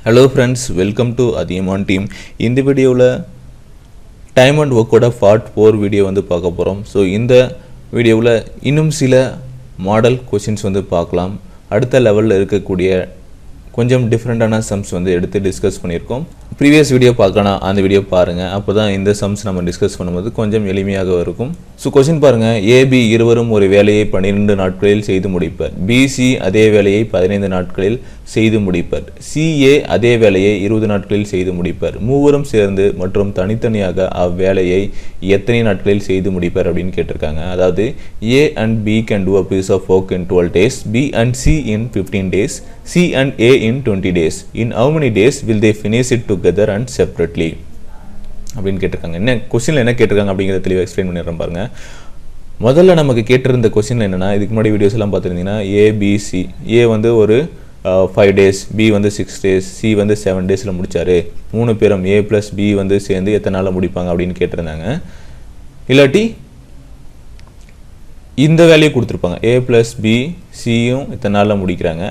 Hello friends, welcome to Adiyaman team. இந்த வீடியோவில் time and ஒர்க்கோட part 4 video வந்து பார்க்க போகிறோம். ஸோ இந்த வீடியோவில் இன்னும் சில மாடல் கொஷின்ஸ் வந்து பார்க்கலாம். அடுத்த லெவலில் இருக்கக்கூடிய கொஞ்சம் டிஃப்ரெண்ட்டான சம்ஸ் வந்து எடுத்து டிஸ்கஸ் பண்ணியிருக்கோம். ப்ரீவியஸ் வீடியோ பார்க்கலாம், அந்த வீடியோ பாருங்கள். அப்போ தான் இந்த சம்ஸ் நம்ம டிஸ்கஸ் பண்ணும்போது கொஞ்சம் எளிமையாக இருக்கும். ஸோ கொஷின் பாருங்கள், ஏபி இருவரும் ஒரு வேலையை 12 நாட்களில் செய்து முடிப்பர். பிசி அதே வேலையை 15 நாட்களில் செய்து முடிப்பர். சிஏ அதே வேலையை 20 நாட்களில் செய்து முடிப்பர். மூவரும் சேர்ந்து மற்றும் தனித்தனியாக அவ்வேலையை எத்தனை நாட்களில் செய்து முடிப்பர் அப்படின்னு கேட்டிருக்காங்க. அதாவது A and B can do a piece of work in 12 days, B and C in 15 days, C and A in 20 days. In how many days will they finish it together and separately அப்படின்னு கேட்டிருக்காங்க. என்ன கொஸ்டினில் என்ன கேட்டிருக்காங்க அப்படிங்கிறத தெளிவாக explain பண்ணிடுறேன் பாருங்க. முதல்ல நமக்கு கேட்டிருந்த கொஸ்டினில் என்னென்னா, இதுக்கு முன்னாடி வீடியோஸ் எல்லாம் பார்த்துருந்தீங்கன்னா ஏபிசி, ஏ வந்து ஒரு 5 days, பி வந்து 6 days, சி வந்து 7 daysல முடிச்சாரு. 3 பேரும் ஏ ப்ளஸ் பி வந்து சேர்ந்து எத்தனை நாளில் முடிப்பாங்க அப்படின்னு கேட்டிருந்தாங்க. இல்லாட்டி இந்த வேலையை கொடுத்துருப்பாங்க, ஏ ப்ளஸ் பி சியும் எத்தனை நாளில் முடிக்கிறாங்க,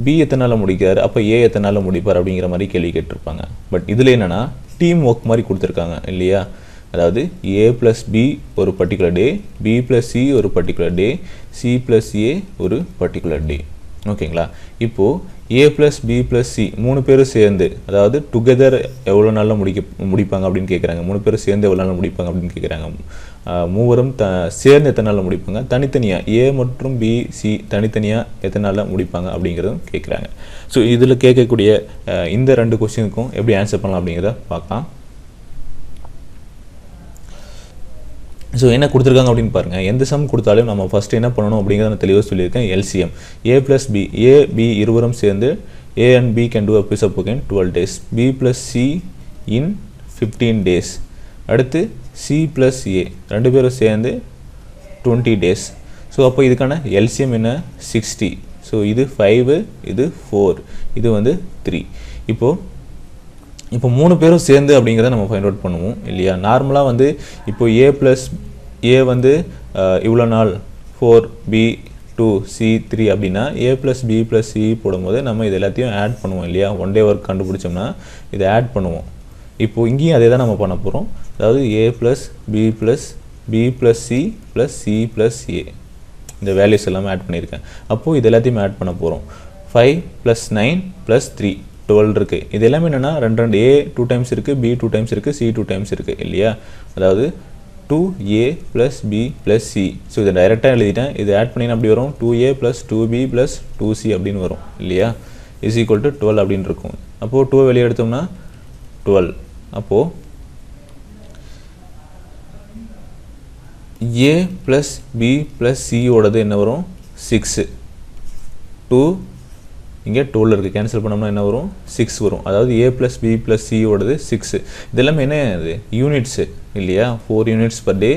பி எத்தனை நாளில் முடிக்கிறாரு, அப்போ ஏ எத்தனை நாளில் முடிப்பார் அப்படிங்கிற மாதிரி கேள்வி கேட்டிருப்பாங்க. பட் இதில் என்னென்னா டீம் ஒர்க் மாதிரி கொடுத்துருக்காங்க இல்லையா. அதாவது ஏ ப்ளஸ் பி ஒரு particular day, B plus C ஒரு particular day, C plus A ஒரு பர்டிகுலர் டே. ஓகேங்களா. இப்போது A plus B plus C 3 பேரும் சேர்ந்து, அதாவது டுகெதர் எவ்வளோ நாளில் முடிப்பாங்க அப்படின்னு கேட்குறாங்க. 3 பேரும் சேர்ந்து எவ்வளோ நாளில் முடிப்பாங்க அப்படின்னு கேட்குறாங்க. மூவரும் சேர்ந்து எத்தனை நாளில் முடிப்பாங்க, தனித்தனியாக ஏ மற்றும் பி சி தனித்தனியாக எத்தனை நாளில் முடிப்பாங்க அப்படிங்கிறதும் கேட்குறாங்க. ஸோ இதில் கேட்கக்கூடிய இந்த 2 கொஸ்டினுக்கும் எப்படி ஆன்சர் பண்ணலாம் அப்படிங்கிறத பார்க்கலாம். ஸோ என்ன கொடுத்துருக்காங்க அப்படின்னு பாருங்கள். எந்த சம் கொடுத்தாலும் நம்ம ஃபஸ்ட்டு என்ன பண்ணணும் அப்படிங்கிறத நான் தெளிவாக சொல்லியிருக்கேன். LCM A plus B, A B இருவரும் சேர்ந்து A and B can do a piece of work in 12 days, B plus C in 15 days. அடுத்து சி ப்ளஸ் ஏ 2 பேரும் சேர்ந்து 20 days. ஸோ அப்போ இதுக்கான எல்சிஎம் என்ன, 60. ஸோ இது 5, இது 4, இது வந்து 3. இப்போ 3 பேரும் சேர்ந்து அப்படிங்கிறத நம்ம ஃபைண்ட் அவுட் பண்ணுவோம் இல்லையா. நார்மலாக வந்து இப்போ ஏ ப்ளஸ் ஏ வந்து இவ்வளோ நாள் 4, பி 2, சி 3 அப்படின்னா ஏ ப்ளஸ் பி ப்ளஸ் சி போடும்போது நம்ம இது எல்லாத்தையும் ஆட் பண்ணுவோம் இல்லையா. 1 day ஒர்க் கண்டுபிடிச்சோம்னா இதை ஆட் பண்ணுவோம். இப்போது இங்கேயும் அதே தான் நம்ம பண்ண போகிறோம். அதாவது A plus B plus C plus C plus A, இந்த வேல்யூஸ் எல்லாமே ஆட் பண்ணியிருக்கேன். அப்போது இது எல்லாத்தையுமே ஆட் பண்ண போகிறோம். 5 + 9 + 3 12 இருக்குது. இது எல்லாமே என்னென்னா 2 ஏ 2 times இருக்குது, பி 2 times இருக்குது, சி 2 times இருக்குது இல்லையா. அதாவது 2a + b + c. ஸோ இதை டைரெக்டாக எழுதிட்டேன். இது ஆட் பண்ணினா அப்படி வரும், 2a + 2b + 2c அப்படின்னு வரும் இல்லையா. = 12 அப்படின்னு இருக்கும். அப்போது 2 வெளியே எடுத்தோம்னா 12. அப்போது a + b + c ஓடது என்ன வரும், 6. 2 இங்கே 12 இருக்குது, கேன்சல் பண்ணோம்னா என்ன வரும், 6 வரும். அதாவது a + b + c ஓடது 6. இதெல்லாமே என்ன இது, யூனிட்ஸு இல்லையா. 4 units per day,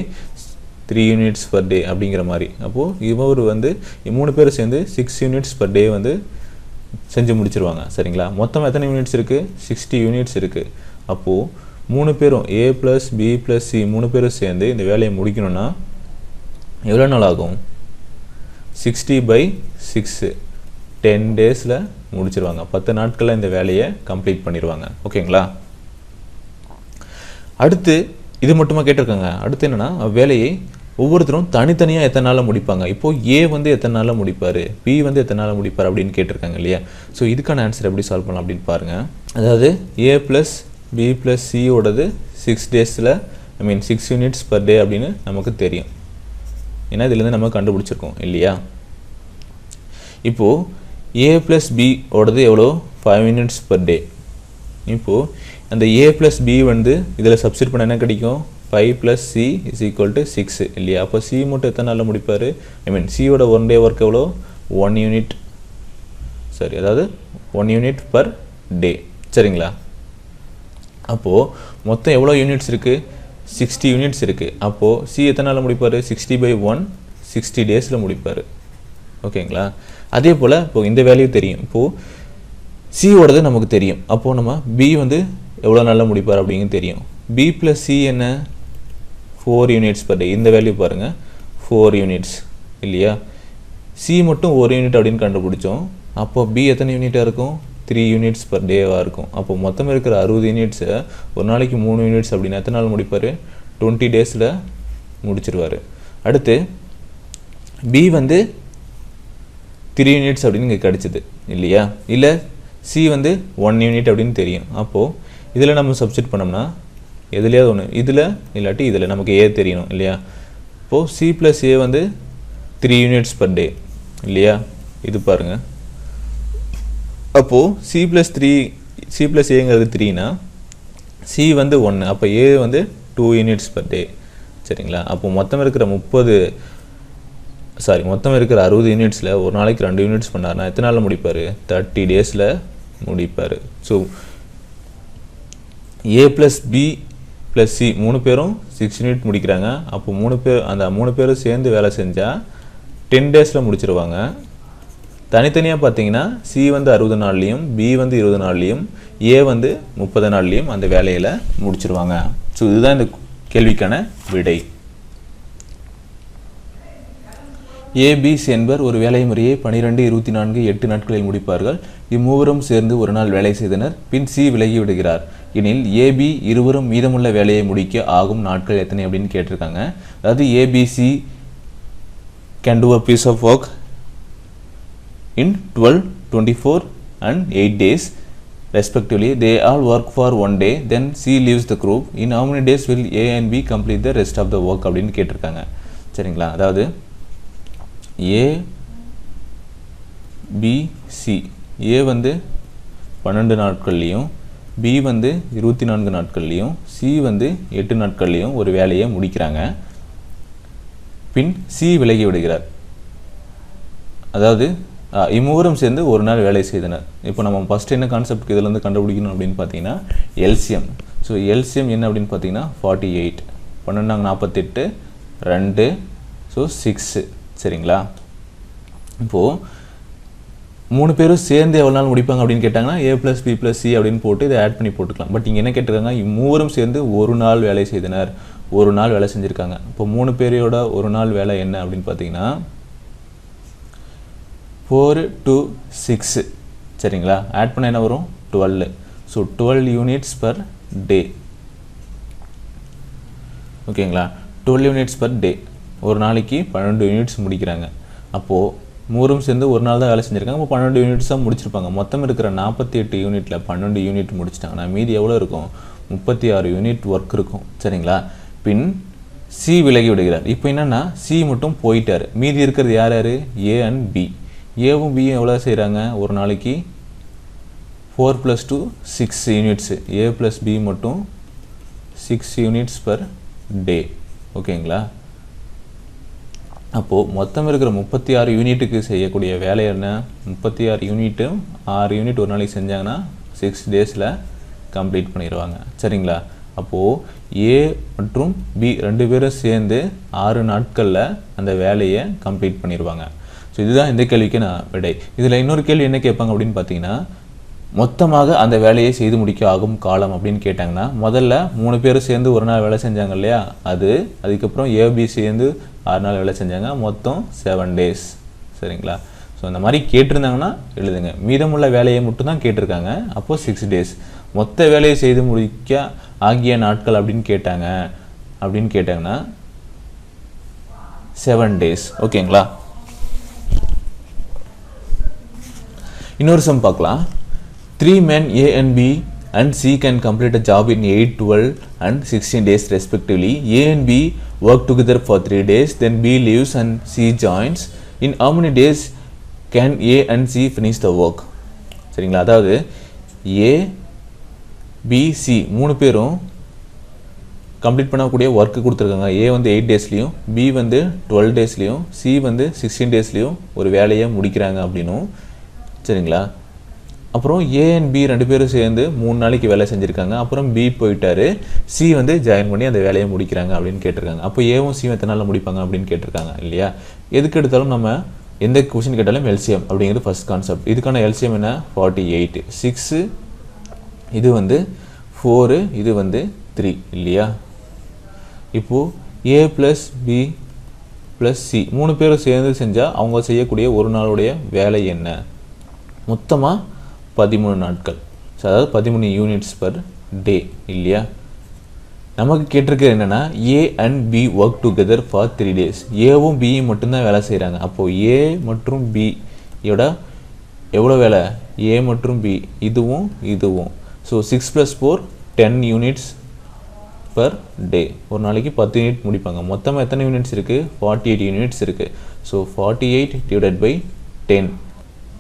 3 units per day அப்படிங்கிற மாதிரி. அப்போது இவர் வந்து 3 பேர் சேர்ந்து 6 units per day வந்து செஞ்சு முடிச்சிருவாங்க சரிங்களா. மொத்தம் எத்தனை யூனிட்ஸ் இருக்குது, 60 units இருக்குது. அப்போது 3 பேரும் a + b + c 3 பேரும் சேர்ந்து இந்த வேலையை முடிக்கணும்னா எவ்வளோ நாள் ஆகும், 60/6 10 daysல முடிச்சிருவாங்க. 10 நாட்களில் இந்த வேலையை கம்ப்ளீட் பண்ணிடுவாங்க. ஓகேங்களா. அடுத்து இது மட்டுமா கேட்டிருக்காங்க. அடுத்து என்னென்னா வேலையை ஒவ்வொருத்தரும் தனித்தனியாக எத்தனை நாளில் முடிப்பாங்க. இப்போது ஏ வந்து எத்தனை நாளில் முடிப்பார், பி வந்து எத்தனை நாளில் முடிப்பார் அப்படின்னு கேட்டிருக்காங்க இல்லையா. ஸோ இதுக்கான ஆன்சர் எப்படி சால்வ் பண்ணலாம் அப்படின்னு பாருங்கள். அதாவது A plus B plus C ஓடது 6 daysல 6 units per day அப்படின்னு நமக்கு தெரியும். ஏன்னா இதுலேருந்து நம்ம கண்டுபிடிச்சிருக்கோம் இல்லையா. இப்போது ஏ ப்ளஸ் பி ஓடது எவ்வளோ, 5 units per day. இப்போது அந்த ஏ ப்ளஸ் பி வந்து இதில் சப்ஸ்டிட் பண்ண என்ன கிடைக்கும், 5 + c = 6 இல்லையா. அப்போ சி மட்டும் எத்தனை நாளில் முடிப்பார், சியோட 1 day ஒர்க் எவ்வளோ, 1 unit, சரி, அதாவது 1 unit per day சரிங்களா. அப்போது மொத்தம் எவ்வளோ யூனிட்ஸ் இருக்குது, 60 units இருக்குது. அப்போது சி எத்தனை நாளில் முடிப்பார், 60/1 60 daysல முடிப்பார். ஓகேங்களா. அதே போல் இப்போது இந்த வேல்யூ தெரியும். இப்போது சியோடது நமக்கு தெரியும். அப்போது நம்ம பி வந்து எவ்வளோ நாளில் முடிப்பார் அப்படிங்கிறது தெரியும். பி + சி என்ன, 4 units per day. இந்த வேல்யூ பாருங்கள், 4 units இல்லையா. சி மட்டும் 1 unit அப்படின்னு கண்டுபிடிச்சோம். அப்போது பி எத்தனை யூனிட்டாக இருக்கும், 3 யூனிட்ஸ் பர் டேவாக இருக்கும். அப்போ மொத்தம் இருக்கிற 60 யூனிட்ஸை ஒரு நாளைக்கு 3 யூனிட்ஸ் அப்படின்னா எத்தனை நாள் முடிப்பார்? 20 டேஸில் முடிச்சிருவார். அடுத்து பி வந்து 3 யூனிட்ஸ் அப்படின்னு இங்கே கிடச்சிது இல்லையா? இல்லை சி வந்து 1 யூனிட் அப்படின்னு தெரியும். அப்போது இதில் நம்ம சப்ஸ்டிட் பண்ணோம்னா எதுலையாவது ஒன்று, இதில் இல்லாட்டி இதில் நமக்கு ஏ தெரியணும் இல்லையா? இப்போது சி ப்ளஸ் ஏ வந்து 3 யூனிட்ஸ் பர் டே இல்லையா? இது பாருங்கள். அப்போது சி ப்ளஸ் ஏங்கிறது 3னா சி வந்து 1, அப்போ ஏ வந்து 2 யூனிட்ஸ் பர் டே. சரிங்களா? அப்போது மொத்தம் இருக்கிற 60 யூனிட்ஸில் ஒரு நாளைக்கு 2 யூனிட்ஸ் பண்ணார்னா எத்தனை நாளில் முடிப்பார்? 30 டேஸில் முடிப்பார். ஸோ ஏ ப்ளஸ் பி ப்ளஸ் சி 3 பேரும் 6 யூனிட் முடிக்கிறாங்க. அப்போ 3 பேரும் சேர்ந்து வேலை செஞ்சால் 10 டேஸில் முடிச்சிருவாங்க. தனித்தனியாக பார்த்தீங்கன்னா சி வந்து 60 நாள்லேயும் பி வந்து 20 நாள்லேயும் ஏ வந்து 30 நாள்லேயும் அந்த வேலையில் முடிச்சிருவாங்க. ஸோ இதுதான் இந்த கேள்விக்கான விடை. ஏபிசி என்பவர் ஒரு வேலை முறையை 12, 24, 8 நாட்களில் முடிப்பார்கள். இம்மூவரும் சேர்ந்து ஒரு நாள் வேலை செய்தனர். பின் சி விலகி விடுகிறார் எனில் ஏபி இருவரும் மீதமுள்ள வேலையை முடிக்க ஆகும் நாட்கள் எத்தனை அப்படின்னு கேட்டிருக்காங்க. அதாவது ABC can do a piece of work in 12, 24 and 8 days respectively. They all work for 1 day, then C leaves the group. In how many days will A and B complete the rest of the work அப்படின்னு கேட்டிருக்காங்க. சரிங்களா? அதாவது A B C A வந்து 12 நாட்கள்லையும் B வந்து 24 நாட்கள்லையும் C வந்து 8 நாட்கள்லையும் ஒரு வேலையை முடிக்கிறாங்க. பின் சி விலகி விடுகிறார். அதாவது இம்மூவரும் சேர்ந்து ஒரு நாள் வேலை செய்தனர். இப்போ நம்ம ஃபஸ்ட் என்ன கான்செப்ட் இதிலேருந்து கண்டுபிடிக்கணும் அப்படின்னு பார்த்தீங்கன்னா எல்சிஎம். ஸோ எல்சிஎம் என்ன அப்படின்னு பார்த்தீங்கன்னா 48, 12 48, 2, ஸோ 6. சரிங்களா? இப்போது 3 பேரும் சேர்ந்து எவ்வளோ நாள் முடிப்பாங்க அப்படின்னு கேட்டாங்கன்னா ஏ ப்ளஸ் பி ப்ளஸ் சி அப்படின்னு போட்டு இதை ஆட் பண்ணி போட்டுக்கலாம். பட் இங்கே என்ன கேட்டிருக்காங்க? இம்மூவரும் சேர்ந்து ஒரு நாள் வேலை செய்தனர், ஒரு நாள் வேலை செஞ்சுருக்காங்க. இப்போ 3 பேரோட ஒரு நாள் வேலை என்ன அப்படின்னு பார்த்தீங்கன்னா 4 to 6. சரிங்களா? ஆட் பண்ண என்ன வரும்? 12. So 12 units per day. ஓகேங்களா? 12 யூனிட்ஸ் பர் டே. ஒரு நாளைக்கு 12 யூனிட்ஸ் முடிக்கிறாங்க. அப்போது 3 சேர்ந்து ஒரு நாள் தான் வேலை செஞ்சுருக்காங்க. அப்போ 12 யூனிட்ஸாக முடிச்சிருப்பாங்க. மொத்தம் இருக்கிற 48 யூனிட்டில் 12 யூனிட் முடிச்சிட்டாங்கன்னா மீதி எவ்வளோ இருக்கும்? 36 யூனிட் ஒர்க் இருக்கும். சரிங்களா? பின் சி விலகி விடுகிறார். இப்போ என்னென்னா சி மட்டும் போயிட்டார். மீதி இருக்கிறது யார் யார்? A and B. ஏவும் பியும் எவ்வளோ செய்கிறாங்க? ஒரு நாளைக்கு 4 + 2 6 யூனிட்ஸு. ஏ ப்ளஸ் பி மட்டும் 6 யூனிட்ஸ் பர் டே. ஓகேங்களா? அப்போது மொத்தம் இருக்கிற 36 யூனிட்டுக்கு செய்யக்கூடிய வேலை என்ன? 36 யூனிட்டும் 6 யூனிட் ஒரு நாளைக்கு செஞ்சாங்கன்னா 6 டேஸில் கம்ப்ளீட் பண்ணிடுவாங்க. சரிங்களா? அப்போது ஏ மற்றும் பி 2 பேரும் சேர்ந்து 6 நாட்களில் அந்த வேலையை கம்ப்ளீட் பண்ணிடுவாங்க. ஸோ இதுதான் இந்த கேள்விக்கு நான் விடை. இதில் இன்னொரு கேள்வி என்ன கேட்பாங்க அப்படின்னு பார்த்தீங்கன்னா மொத்தமாக அந்த வேலையை செய்து முடிக்க ஆகும் காலம் அப்படின்னு கேட்டாங்கன்னா முதல்ல 3 பேரும் சேர்ந்து ஒரு நாள் வேலை செஞ்சாங்க இல்லையா? அதுக்கப்புறம் ஏபி சேர்ந்து 6 நாள் வேலை செஞ்சாங்க. மொத்தம் 7 டேஸ். சரிங்களா? ஸோ இந்த மாதிரி கேட்டிருந்தாங்கன்னா எழுதுங்க. மீதமுள்ள வேலையை மட்டும் தான் கேட்டிருக்காங்க. அப்போது 6 டேஸ். மொத்த வேலையை செய்து முடிக்க ஆகிய நாட்கள் அப்படின்னு கேட்டாங்கன்னா 7 டேஸ். ஓகேங்களா? இன்னொரு சம் பார்க்கலாம். 3 men A and B and C can complete a job in 8, 12 and 16 days respectively. A and B work together for 3 days, then B leaves and C joins. In how many days can A and C finish the work? சரிங்களா? அதாவது A, B, C 3 பேரும் complete பண்ணக்கூடிய work கொடுத்துருக்காங்க. ஏ வந்து 8 டேஸ்லையும் B வந்து 12 டேஸ்லையும் C வந்து 16 டேஸ்லையும் ஒரு வேலையை முடிக்கிறாங்க அப்படின்னும். சரிங்களா? அப்புறம் ஏ அண்ட் பி 2 பேரும் சேர்ந்து 3 நாளைக்கு வேலை செஞ்சுருக்காங்க. அப்புறம் பி போயிட்டாரு, சி வந்து ஜாயின் பண்ணி அந்த வேலையை முடிக்கிறாங்க அப்படின்னு கேட்டிருக்காங்க. அப்போ ஏவும் சியும் எத்தனை நாளில் முடிப்பாங்க அப்படின்னு கேட்டிருக்காங்க இல்லையா? எதுக்கு எடுத்தாலும் நம்ம எந்த கொஸ்டின் கேட்டாலும் எல்சிஎம் அப்படிங்கிறது ஃபர்ஸ்ட் கான்செப்ட். இதுக்கான எல்சிஎம் என்ன? 48. 6 இது வந்து 4 இது வந்து 3 இல்லையா? இப்போது A plus B plus C 3 பேரும் சேர்ந்து செஞ்சால் அவங்க செய்யக்கூடிய ஒரு நாளுடைய வேலை என்ன? மொத்தமாக 13 நாட்கள். ஸோ அதாவது 13 யூனிட்ஸ் பர் டே இல்லையா? நமக்கு கேட்டிருக்கிறது என்னென்னா A and B work together for 3 days. ஏவும் பியும் மட்டும்தான் வேலை செய்கிறாங்க. அப்போது ஏ மற்றும் பியோட எவ்வளோ வேலை? ஏ மற்றும் பி இதுவும் இதுவும். So 6 + 4 10 units per day. ஒரு நாளைக்கு 10 யூனிட் முடிப்பாங்க. மொத்தமாக எத்தனை யூனிட்ஸ் இருக்குது? 48 யூனிட்ஸ் இருக்குது. ஸோ 48 / 10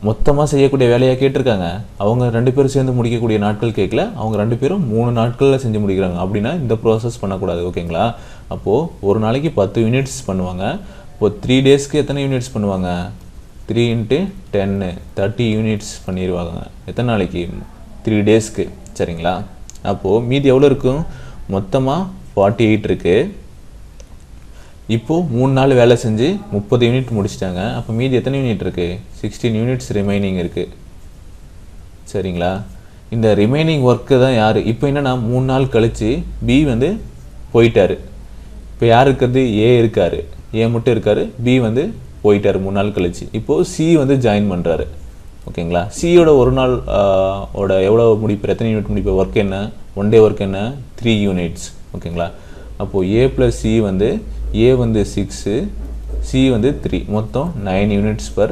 மொத்தமாக செய்யக்கூடிய வேலையாக கேட்டிருக்காங்க. அவங்க 2 பேரும் சேர்ந்து முடிக்கக்கூடிய நாட்கள் கேட்கல. அவங்க 2 பேரும் 3 நாட்களில் செஞ்சு முடிக்கிறாங்க. அப்படின்னா இந்த ப்ராசஸ் பண்ணக்கூடாது. ஓகேங்களா? அப்போது ஒரு நாளைக்கு 10 யூனிட்ஸ் பண்ணுவாங்க. இப்போது 3 daysக்கு எத்தனை யூனிட்ஸ் பண்ணுவாங்க? 3 × 10 30 யூனிட்ஸ் பண்ணிடுவாங்க. எத்தனை நாளைக்கு? 3 daysக்கு. சரிங்களா? அப்போது மீதி எவ்வளோ இருக்கும்? மொத்தமாக 48 இருக்குது. இப்போது 3 நாள் வேலை செஞ்சு 30 யூனிட் முடிச்சிட்டாங்க. அப்போ மீதி எத்தனை யூனிட் இருக்குது? 16 யூனிட்ஸ் ரிமைனிங் இருக்குது. சரிங்களா? இந்த ரிமைனிங் ஒர்க்கு தான் யார்? இப்போ என்னென்னா 3 நாள் கழித்து பி வந்து போயிட்டார். இப்போ யார் இருக்கிறது? ஏ இருக்கார். ஏ மட்டும் இருக்கார். பி வந்து போயிட்டார் 3 நாள் கழிச்சு. இப்போது சி வந்து ஜாயின் பண்ணுறாரு. ஓகேங்களா? சியோட ஒரு நாள் ஓட எவ்வளோ முடிப்பார்? எத்தனை யூனிட் முடிப்பார்? ஒர்க் என்ன? 1 day ஒர்க் என்ன? 3 யூனிட்ஸ். ஓகேங்களா? அப்போது ஏ + சி வந்து ஏ வந்து 6, சி வந்து 3, மொத்தம் 9 யூனிட்ஸ் பர்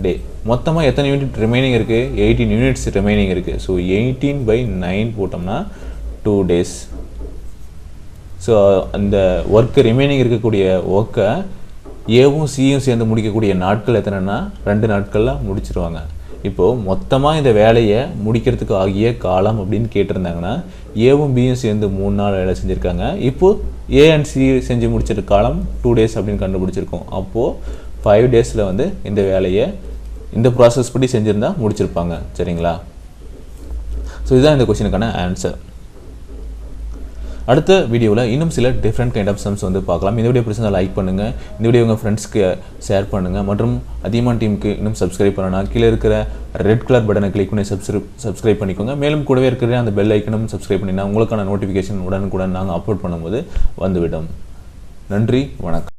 டே. மொத்தமாக எத்தனை யூனிட் ரிமைனிங் இருக்குது? 18 யூனிட்ஸ் ரிமைனிங் இருக்குது. ஸோ 18/9 போட்டோம்னா 2 days. ஸோ அந்த ஒர்க்கு ரிமைனிங் இருக்கக்கூடிய ஒர்க்கை ஏவும் சியும் சேர்ந்து முடிக்கக்கூடிய நாட்கள் எத்தனைன்னா 2 நாட்களில் முடிச்சிருவாங்க. இப்போது மொத்தமாக இந்த வேலையை முடிக்கிறதுக்கு ஆகிய காலம் அப்படின்னு கேட்டிருந்தாங்கன்னா ஏவும் பியும் சேர்ந்து 3 நாள் வேலை செஞ்சுருக்காங்க. இப்போது ஏ அண்ட் சி செஞ்சு முடிச்சிருக்க காலம் 2 days அப்படின்னு கண்டுபிடிச்சிருக்கோம். அப்போது 5 daysல வந்து இந்த வேலையை இந்த ப்ராசஸ் படி செஞ்சுருந்தா முடிச்சிருப்பாங்க. சரிங்களா? ஸோ இதுதான் இந்த கொஸ்டினுக்கான ஆன்சர். அடுத்த வீடியோவில் இன்னும் சில டிஃப்ரெண்ட் கைண்ட் ஆஃப் சம்ஸ் வந்து பார்க்கலாம். இந்த வீடியோ பிடிச்சிருந்தா லைக் பண்ணுங்கள். இந்த வீடியோ உங்கள் ஃப்ரெண்ட்ஸ்க்கு ஷேர் பண்ணுங்கள். மற்றும் அதிகமான டீமுக்கு இன்னும் சப்ஸ்கிரைப் பண்ணனா கீழே இருக்கிற ரெட் கலர் பட்டனை கிளிக் பண்ணி சப்ஸ்கிரைப் பண்ணிக்கோங்க. மேலும் கூடவே இருக்கிற அந்த பெல் ஐக்கனும் சப்ஸ்கிரைப் பண்ணினா உங்களுக்கான நோட்டிஃபிகேஷன் உடனுக்குடன் நாங்கள் அப்லோட் பண்ணும்போது வந்துவிடும். நன்றி, வணக்கம்.